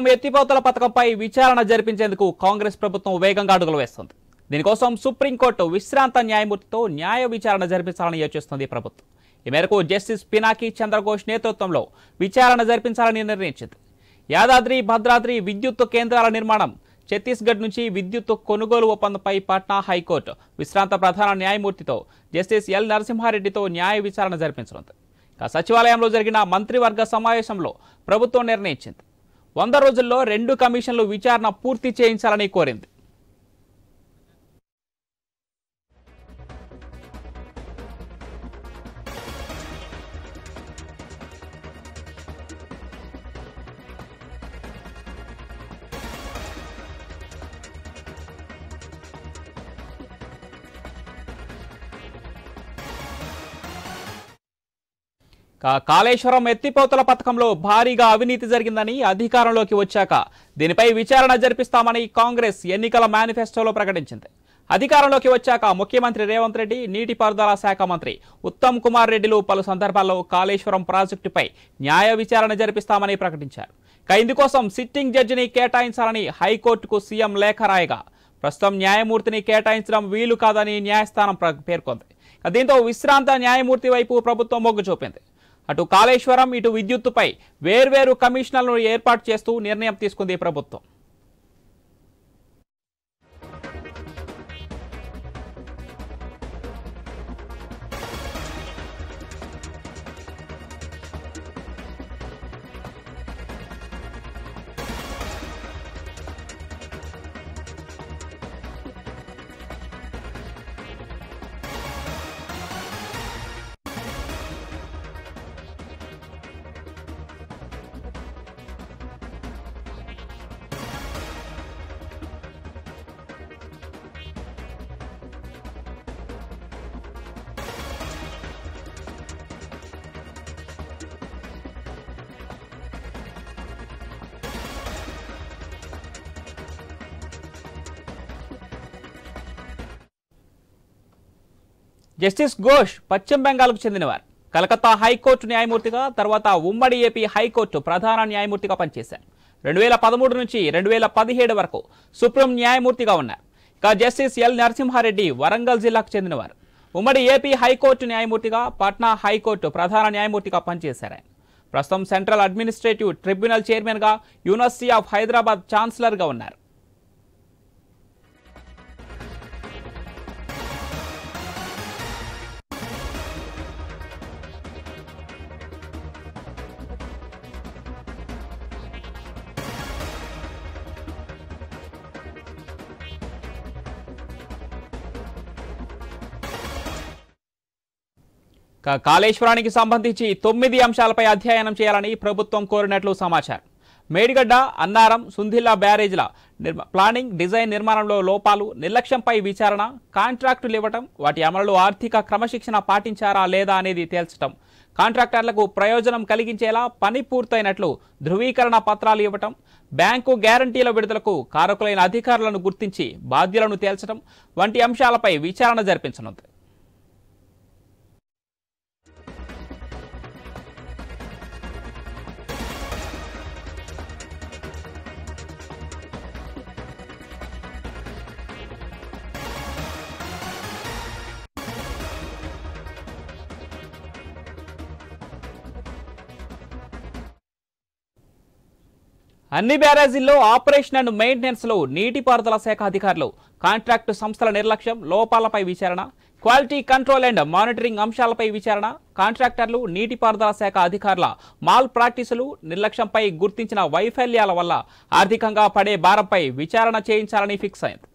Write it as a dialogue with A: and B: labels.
A: ఎత్తిపోతల పథకంపై విచారణ జరిపించేందుకు కాంగ్రెస్ ప్రభుత్వం వేగంగా అడుగులు వేస్తుంది. దీనికోసం సుప్రీంకోర్టు విశ్రాంత న్యాయమూర్తితో న్యాయ విచారణ జరిపించాలని యోచిస్తుంది ప్రభుత్వం. ఈ మేరకు జస్టిస్ పినాకి చంద్రఘోష్ నేతృత్వంలో విచారణ జరిపించాలని నిర్ణయించింది. యాదాద్రి భద్రాద్రి విద్యుత్ కేంద్రాల నిర్మాణం, ఛత్తీస్గఢ్ నుంచి విద్యుత్ కొనుగోలు ఒప్పందంపై పాట్నా హైకోర్టు విశ్రాంత ప్రధాన న్యాయమూర్తితో జస్టిస్ ఎల్ నరసింహారెడ్డితో న్యాయ విచారణ జరిపించనుంది. సచివాలయంలో జరిగిన మంత్రివర్గ సమావేశంలో ప్రభుత్వం నిర్ణయించింది. 100 రోజుల్లో 2 కమిషన్లు విచారణ పూర్తి చేయించాలని కోరింది. కాళేశ్వరం ఎత్తిపోతల పథకంలో భారీగా అవినీతి జరిగిందని అధికారంలోకి వచ్చాక దీనిపై విచారణ జరిపిస్తామని కాంగ్రెస్ ఎన్నికల మేనిఫెస్టోలో ప్రకటించింది. అధికారంలోకి వచ్చాక ముఖ్యమంత్రి రేవంత్ రెడ్డి, నీటిపారుదల శాఖ మంత్రి ఉత్తమ్ కుమార్ రెడ్డిలు పలు సందర్భాల్లో కాళేశ్వరం ప్రాజెక్టుపై న్యాయ విచారణ జరిపిస్తామని ప్రకటించారు. ఇందుకోసం సిట్టింగ్ జడ్జిని కేటాయించాలని హైకోర్టుకు సీఎం లేఖ రాయగా ప్రస్తుతం న్యాయమూర్తిని కేటాయించడం వీలు కాదని న్యాయస్థానం పేర్కొంది. దీంతో విశ్రాంత న్యాయమూర్తి వైపు ప్రభుత్వం మొగ్గు చూపింది. అటు కాళేశ్వరం, ఇటు విద్యుత్తుపై వేర్వేరు కమిషనర్లను ఏర్పాటు చేస్తూ నిర్ణయం తీసుకుంది ప్రభుత్వం. జస్టిస్ ఘోష్ పశ్చిమ బెంగాల్కు చెందినవారు. కలకత్తా హైకోర్టు న్యాయమూర్తిగా, తర్వాత ఉమ్మడి ఏపీ హైకోర్టు ప్రధాన న్యాయమూర్తిగా పనిచేశారు. 2013 నుంచి 2017 వరకు సుప్రీం న్యాయమూర్తిగా ఉన్నారు. జస్టిస్ ఎల్ నరసింహారెడ్డి వరంగల్ జిల్లాకు చెందినవారు. ఉమ్మడి ఏపీ హైకోర్టు న్యాయమూర్తిగా, పాట్నా హైకోర్టు ప్రధాన న్యాయమూర్తిగా పనిచేశారు. ప్రస్తుతం సెంట్రల్ అడ్మినిస్ట్రేటివ్ ట్రిబ్యునల్ చైర్మన్గా, యూనివర్సిటీ ఆఫ్ హైదరాబాద్ ఛాన్సలర్గా ఉన్నారు. కాళేశ్వరానికి సంబంధించి 9 అంశాలపై అధ్యయనం చేయాలని ప్రభుత్వం కోరినట్లు సమాచారం. మేడిగడ్డ, అన్నారం, సుందిల్లా బ్యారేజ్ల ప్లానింగ్, డిజైన్, నిర్మాణంలో లోపాలు, నిర్లక్ష్యంపై విచారణ, కాంట్రాక్టులు ఇవ్వటం, వాటి అమలులో ఆర్థిక క్రమశిక్షణ పాటించారా లేదా అనేది తేల్చడం, కాంట్రాక్టర్లకు ప్రయోజనం కలిగించేలా పని పూర్తయినట్లు ధృవీకరణ పత్రాలు ఇవ్వటం, బ్యాంకు గ్యారంటీల విడుదలకు కారకులైన అధికారులను గుర్తించి బాధ్యులను తేల్చడం వంటి అంశాలపై విచారణ జరిపించనుంది. అన్ని బ్యారేజీల్లో ఆపరేషన్ అండ్ మెయింటెనెన్స్ లో నీటిపారుదల శాఖ అధికారులు, కాంట్రాక్టు సంస్థల నిర్లక్ష్యం, లోపాలపై విచారణ, క్వాలిటీ కంట్రోల్ అండ్ మానిటరింగ్ అంశాలపై విచారణ, కాంట్రాక్టర్లు, నీటిపారుదల శాఖ అధికారుల మాల్ ప్రాక్టీసులు, నిర్లక్ష్యంపై గుర్తించిన వైఫల్యాల వల్ల ఆర్థికంగా పడే భారంపై విచారణ చేయించాలని ఫిక్స్ అయింది.